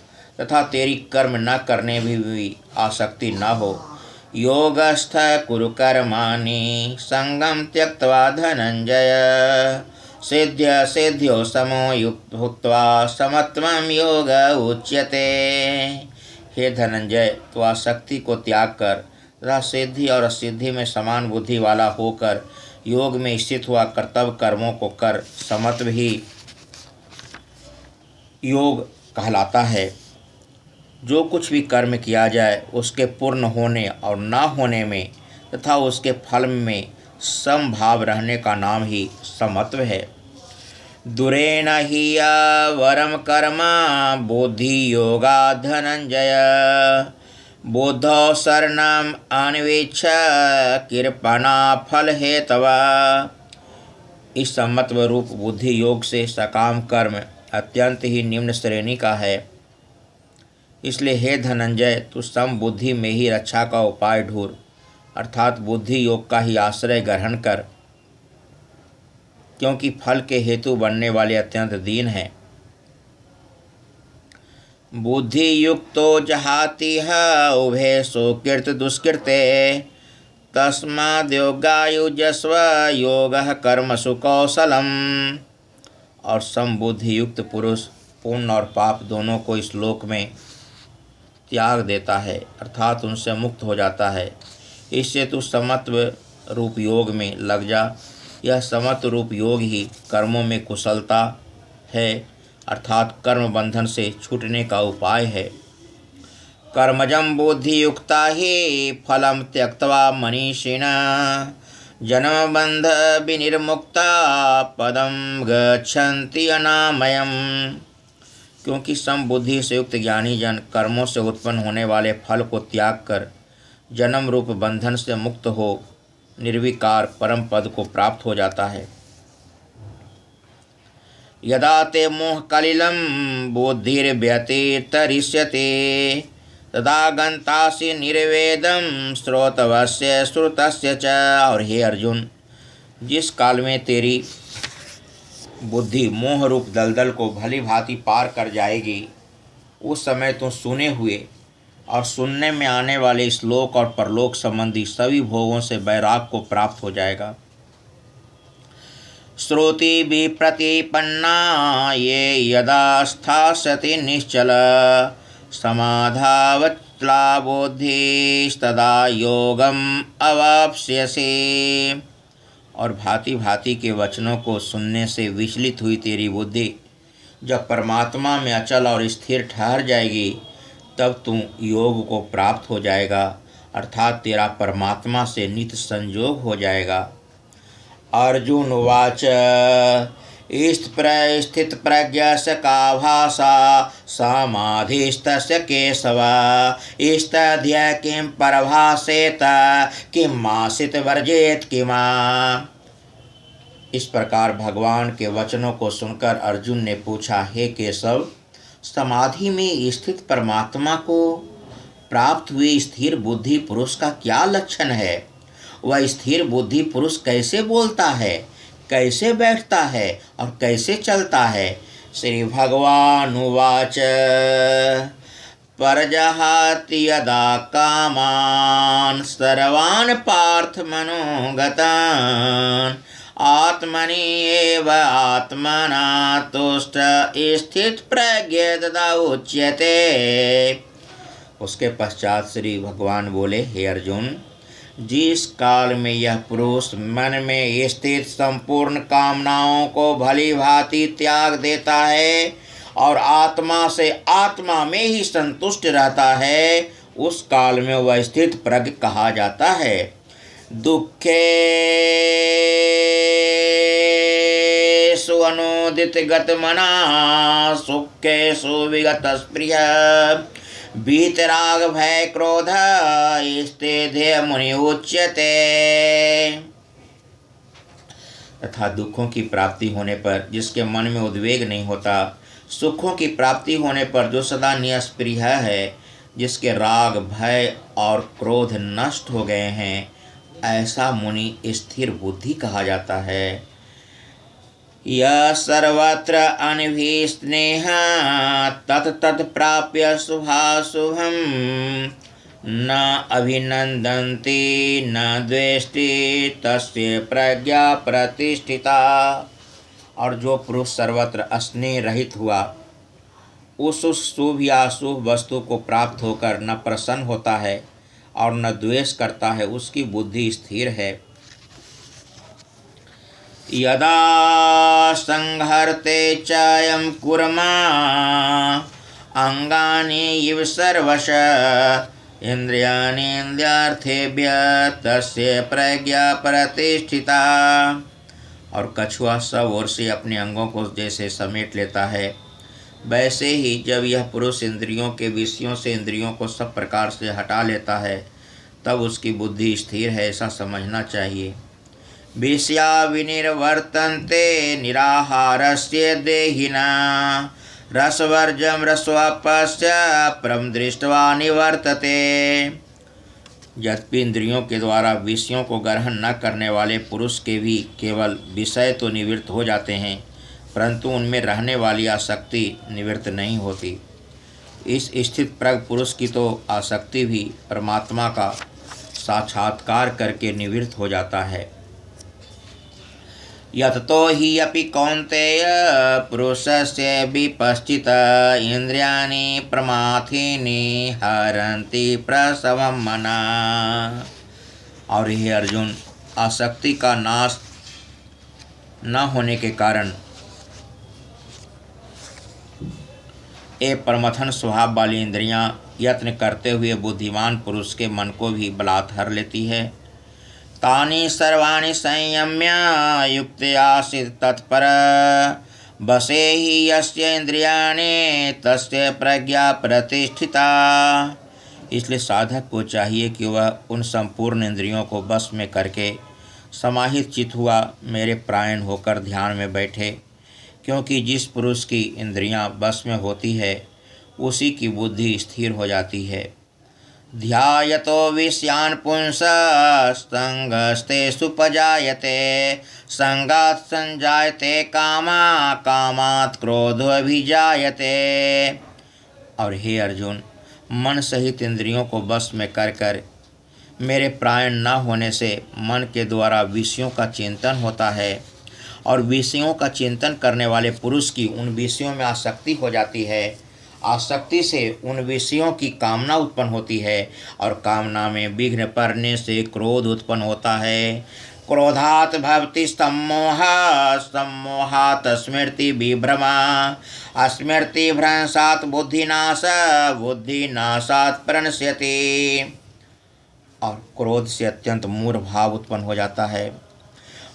तथा तेरी कर्म न करने में भी आसक्ति न हो। योगस्थ कुरु कर्माणि संगम त्यक्त्वा धनंजय सिद्ध्य सिद्ध्यो समो युक्त भुक्त्वा समत्वम योग उच्यते। हे धनंजय, तो आसक्ति को त्याग कर तथा सिद्धि और असिद्धि में समान बुद्धि वाला होकर योग में स्थित हुआ कर्तव्य कर्मों को कर। समत्व ही योग कहलाता है। जो कुछ भी कर्म किया जाए उसके पूर्ण होने और न होने में तथा उसके फल में समभाव रहने का नाम ही समत्व है। दुरेण हि वरम कर्म बुद्धि योगा धनंजय बुद्धौ शरणम अन्वेक्ष कृपणा फल हेतवा। इस समत्व रूप बुद्धि योग से सकाम कर्म अत्यंत ही निम्न श्रेणी का है। इसलिए हे धनंजय, तू सम बुद्धि में ही रक्षा का उपाय ढूंढ, अर्थात बुद्धि योग का ही आश्रय ग्रहण कर, क्योंकि फल के हेतु बनने वाले अत्यंत दीन हैं। बुद्धि युक्तो जहातिह उभे सुकृत दुष्कृते तस्माद्योगायुजस्व योगः कर्मसु कौशलम। और समबुद्धि युक्त पुरुष पुण्य और पाप दोनों को इस लोक में त्याग देता है, अर्थात उनसे मुक्त हो जाता है। इससे तू समत्व रूप योग में लग जा। यह समत्व रूप योग ही कर्मों में कुशलता है, अर्थात कर्म बंधन से छूटने का उपाय है। कर्मजं बुद्धि युक्ता ही फलम त्यक्त्वा मनीषिणः जन्म बंध विनिर्मुक्ता पदम गच्छन्ति अनामयम्। क्योंकि समबुद्धि से युक्त ज्ञानी जन कर्मों से उत्पन्न होने वाले फल को त्याग कर जन्म रूप बंधन से मुक्त हो निर्विकार परम पद को प्राप्त हो जाता है। यदा ते मोह कलिलं बुद्धिर्व्यतितरिष्यते तदा गंतासि निर्वेदं श्रोतवस्य श्रुतस्य च। और हे अर्जुन, जिस काल में तेरी बुद्धि मोह रूप दलदल को भली भांति पार कर जाएगी, उस समय तो सुने हुए और सुनने में आने वाले श्लोक और परलोक संबंधी सभी भोगों से वैराग को प्राप्त हो जाएगा। श्रुति भी प्रतिपन्ना ये यदा स्थास्यति निश्चल समाधावत्ला बुद्धिस्तदा योगम अवाप्स्यसि। और भांति भांति के वचनों को सुनने से विचलित हुई तेरी बुद्धि जब परमात्मा में अचल और स्थिर ठहर जाएगी तब तू योग को प्राप्त हो जाएगा, अर्थात तेरा परमात्मा से नित्य संयोग हो जाएगा। अर्जुन उवाच स्थित प्रज्ञस्य का भाषा समाधिस्तस्य केशव स्तध्य किं परभासेत किं मासित वर्जेत किमा। इस प्रकार भगवान के वचनों को सुनकर अर्जुन ने पूछा, हे केशव, समाधि में स्थित परमात्मा को प्राप्त हुए स्थिर बुद्धि पुरुष का क्या लक्षण है? वह स्थिर बुद्धि पुरुष कैसे बोलता है, कैसे बैठता है और कैसे चलता है? श्री भगवान उवाच परजहाति यदा कामान् सर्वान् पार्थ मनोगतान् आत्मनि एव आत्मना तुष्ट स्थित प्रज्ञ तदा उच्यते। उसके पश्चात श्री भगवान बोले, हे अर्जुन, जिस काल में यह पुरुष मन में स्थित संपूर्ण कामनाओं को भली भांति त्याग देता है और आत्मा से आत्मा में ही संतुष्ट रहता है, उस काल में वह स्थित प्रज्ञ कहा जाता है। दुःखेषु अनुदित गतमना सुखेषु विगत स्पृह वीतराग भय क्रोध स्तेध्य मुनि उच्यते। तथा दुखों की प्राप्ति होने पर जिसके मन में उद्वेग नहीं होता, सुखों की प्राप्ति होने पर जो सदा निष्प्रिय है, जिसके राग भय और क्रोध नष्ट हो गए हैं, ऐसा मुनि स्थिर बुद्धि कहा जाता है। यः सर्वत्र अनभिस्नेह तत् प्राप्य शुभाशुभं न अभिनन्दन्ति न द्वेष्टि तस्य प्रज्ञा प्रतिष्ठिता। और जो पुरुष सर्वत्र स्नेह रहित हुआ, उस शुभ या अशुभ वस्तु को प्राप्त होकर न प्रसन्न होता है और न द्वेष करता है, उसकी बुद्धि स्थिर है। यदा संहर्ते चायं कुर्मा अंगानि इव सर्वश इंद्रियाणीन्द्रियार्थेभ्यः तस्य प्रज्ञा प्रतिष्ठिता। और कछुआ सब ओर से अपने अंगों को जैसे समेट लेता है, वैसे ही जब यह पुरुष इंद्रियों के विषयों से इंद्रियों को सब प्रकार से हटा लेता है, तब उसकी बुद्धि स्थिर है, ऐसा समझना चाहिए। विषया विनिर्वर्तन्ते निराहारस्य देहिना रसवर्जं रसोपस्य परं दृष्ट्वा निवर्तते। यद्यपि इंद्रियों के द्वारा विषयों को ग्रहण न करने वाले पुरुष के भी केवल विषय तो निवृत्त हो जाते हैं, परंतु उनमें रहने वाली आसक्ति निवृत्त नहीं होती। इस स्थित प्रज्ञ पुरुष की तो आसक्ति भी परमात्मा का साक्षात्कार करके निवृत्त हो जाता है। यततो हि अपि कौन्तेय पुरुषस्य विपश्चित इंद्रियाणि प्रमाथीनि हरन्ति प्रसवं मना। और हे अर्जुन, आसक्ति का नाश न होने के कारण ये परमथन स्वभाव वाली इंद्रियां यत्न करते हुए बुद्धिमान पुरुष के मन को भी बलात्कार लेती है। तानि सर्वाणि संयम्य युक्तया तत्पर बसे ही यस्य इंद्रियाणि तस्य प्रज्ञा प्रतिष्ठिता। इसलिए साधक को चाहिए कि वह उन संपूर्ण इंद्रियों को बस में करके समाहित चित हुआ मेरे प्रायण होकर ध्यान में बैठे, क्योंकि जिस पुरुष की इंद्रियां बस में होती है उसी की बुद्धि स्थिर हो जाती है। ध्यायतो विषयान् पुंसः संगस्ते सुपजायते संगात् संजायते कामा कामात् क्रोधोऽभिजायते। और हे अर्जुन, मन सहित इंद्रियों को बस में कर कर मेरे प्रायण न होने से मन के द्वारा विषयों का चिंतन होता है, और विषयों का चिंतन करने वाले पुरुष की उन विषयों में आसक्ति हो जाती है। आसक्ति से उन विषयों की कामना उत्पन्न होती है, और कामना में विघ्न पड़ने से क्रोध उत्पन्न होता है। क्रोधात् भवति सम्मोहः, सम्मोहात् स्मृतिविभ्रमा, स्मृतिभ्रंशात् बुद्धिनाशः, बुद्धिनाशात् प्रणश्यति। और क्रोध से अत्यंत मूढ़ भाव उत्पन्न हो जाता है।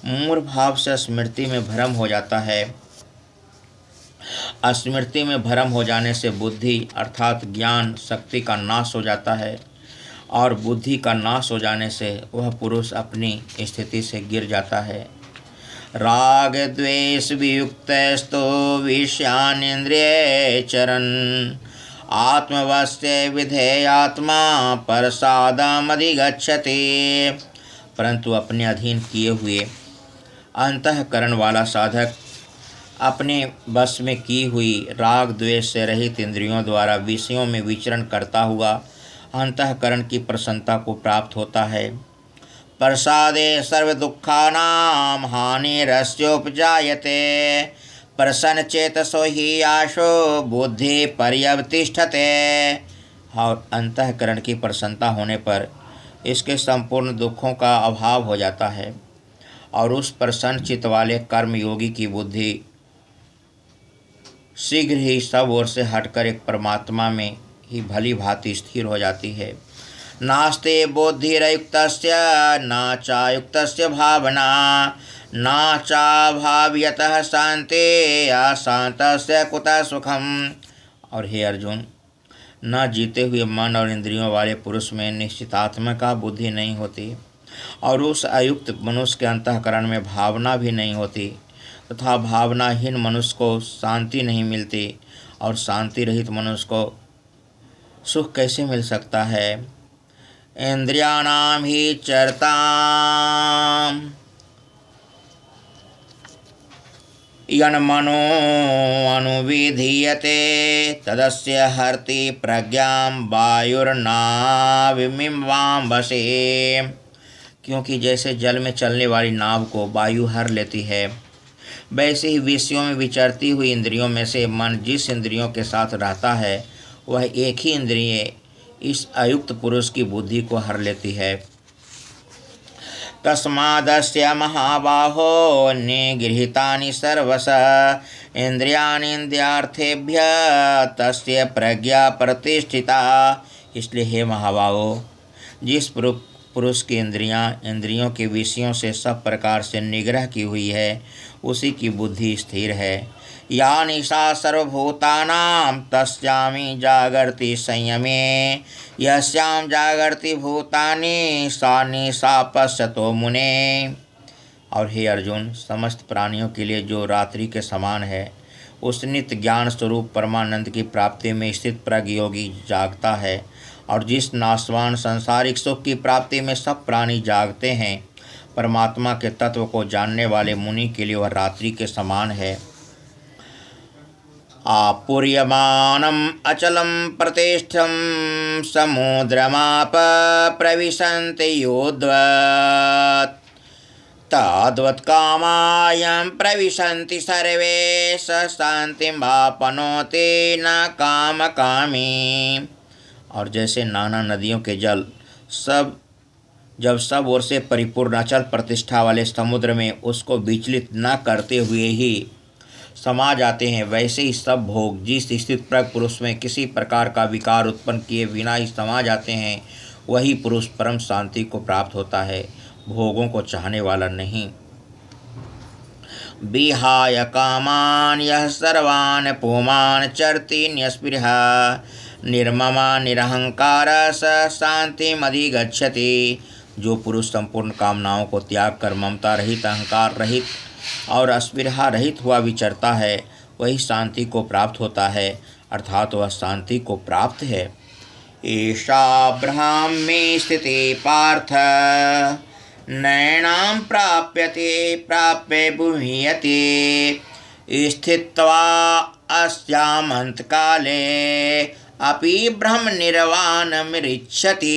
मूढ़ भाव से स्मृति में भ्रम हो जाता है। स्मृति में भ्रम हो जाने से बुद्धि अर्थात ज्ञान शक्ति का नाश हो जाता है, और बुद्धि का नाश हो जाने से वह पुरुष अपनी स्थिति से गिर जाता है। राग द्वेष वियुक्तस्तो विषयानिन्द्रिये चरन्, आत्मवश्य विधेयात्मा प्रसादमधिगच्छति। परंतु अपने अधीन किए हुए अंतःकरण वाला साधक अपने वश में की हुई राग द्वेष से रहित इंद्रियों द्वारा विषयों में विचरण करता हुआ अंतःकरण की प्रसन्नता को प्राप्त होता है। प्रसादे सर्व दुखानां हानिरस्योपजायते, प्रसन्न चेतसो हि आशो बुद्धि पर्यवतिष्ठते। और अंतःकरण की प्रसन्नता होने पर इसके संपूर्ण दुखों का अभाव हो जाता है, और उस प्रसन्न चित्त वाले कर्मयोगी की बुद्धि शीघ्र ही सब ओर से हटकर एक परमात्मा में ही भली भांति स्थिर हो जाती है। नास्ते बुद्धिरयुक्तस्य न चायुक्तस्य भावना, न चाभाव्यतः शान्ति अशान्तस्य कुतः सुखम। और हे अर्जुन, न जीते हुए मन और इंद्रियों वाले पुरुष में निश्चितात्मा का बुद्धि नहीं होती, और उस अयुक्त मनुष्य के अंतःकरण में भावना भी नहीं होती, तथा भावनाहीन मनुष्य को शांति नहीं मिलती, और शांति रहित मनुष्य को सुख कैसे मिल सकता है। इंद्रियाणाम ही चरताम यन्मनो अनुविधीयते, तदस्य हरति प्रज्ञां वायुर्नाविमिवां वशे। क्योंकि जैसे जल में चलने वाली नाव को वायु हर लेती है, वैसे ही विषयों में विचरती हुई इंद्रियों में से मन जिस इंद्रियों के साथ रहता है, वह एक ही इंद्रिय इस अयुक्त पुरुष की बुद्धि को हर लेती है। तस्मादस्य महाबाहो निगृहीतानि सर्वशः इंद्रियाणीन्द्रियार्थेभ्यः तस्य प्रज्ञा प्रतिष्ठिता। इसलिए हे महाबाहो, जिस पुरुष की इंद्रियों के विषयों से सब प्रकार से निग्रह की हुई है, उसी की बुद्धि स्थिर है। या निशा सर्वभूतानां तस्यामि जागर्ति संयमे, यस्यां जागर्ति भूतानि सा निशा पश्यतो मुने। और हे अर्जुन, समस्त प्राणियों के लिए जो रात्रि के समान है, उस नित्य ज्ञान स्वरूप परमानंद की प्राप्ति में स्थित प्रज्ञ योगी जागता है। और जिस नाशवान सांसारिक सुख की प्राप्ति में सब प्राणी जागते हैं, परमात्मा के तत्व को जानने वाले मुनि के लिए वह रात्रि के समान है। आपूर्यमानम अचलम प्रतिष्ठम समुद्रमाप प्रविशन्ति योद्वत्, तद्वत् कामायं प्रविशन्ति सर्वे स शान्तिं वापनोति न कामकामी। और जैसे नाना नदियों के जल जब सब ओर से परिपूर्ण अचल प्रतिष्ठा वाले समुद्र में उसको विचलित न करते हुए ही समा जाते हैं, वैसे ही सब भोग जिस स्थित प्रज्ञ पुरुष में किसी प्रकार का विकार उत्पन्न किए बिना ही समा जाते हैं, वही पुरुष परम शांति को प्राप्त होता है, भोगों को चाहने वाला नहीं। विहाय कामान यः सर्वान् पुमान् चरति न्यस्पृहा, निर्ममा निरहंकार स शांतिमधिगच्छति। जो पुरुष संपूर्ण कामनाओं को त्याग कर ममता रहित, अहंकार रहित और अस्पृहा रहित हुआ विचरता है, वही शांति को प्राप्त होता है, अर्थात वह शांति को प्राप्त है। ईशा ब्रह्मे स्थिते पार्थ नैनां प्राप्यते प्राप्य बुह्यते, स्थित्वा अस्यामन्तकाले अपि ब्रह्म निर्वाणमृच्छति।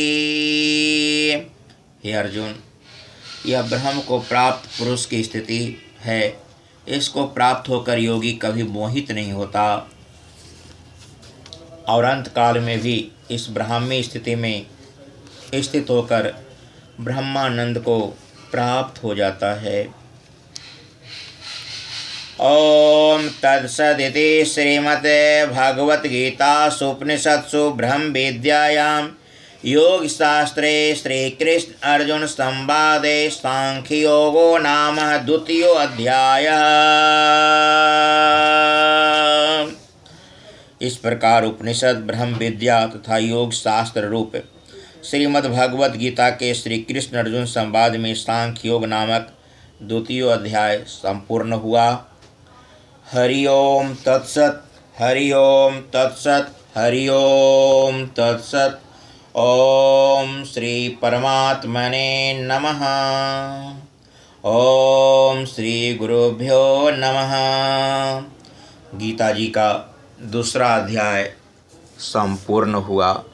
हे अर्जुन, यह ब्रह्म को प्राप्त पुरुष की स्थिति है। इसको प्राप्त होकर योगी कभी मोहित नहीं होता, और अंत काल में भी इस ब्राह्मी स्थिति में स्थित होकर ब्रह्मानंद को प्राप्त हो जाता है। ओम तत्सदिति श्रीमद्भगवद्गीतासु उपनिषत्सु ब्रह्म विद्यायां योगशास्त्रे श्रीकृष्ण अर्जुन संवादे सांख्ययोगो नाम द्वितीयोऽध्यायः। इस प्रकार उपनिषद, ब्रह्म विद्या तथा योग शास्त्र रूप श्रीमद्भगवद गीता के श्री कृष्ण अर्जुन संवाद में सांख्य योग नामक द्वितीय अध्याय संपूर्ण हुआ। हरि ओम तत्सत, हरि ओम तत्सत, हरि ओम तत्सत। ओम श्री परमात्मने नमः। ओम श्री गुरुभ्यो नमः। गीता जी का दूसरा अध्याय संपूर्ण हुआ।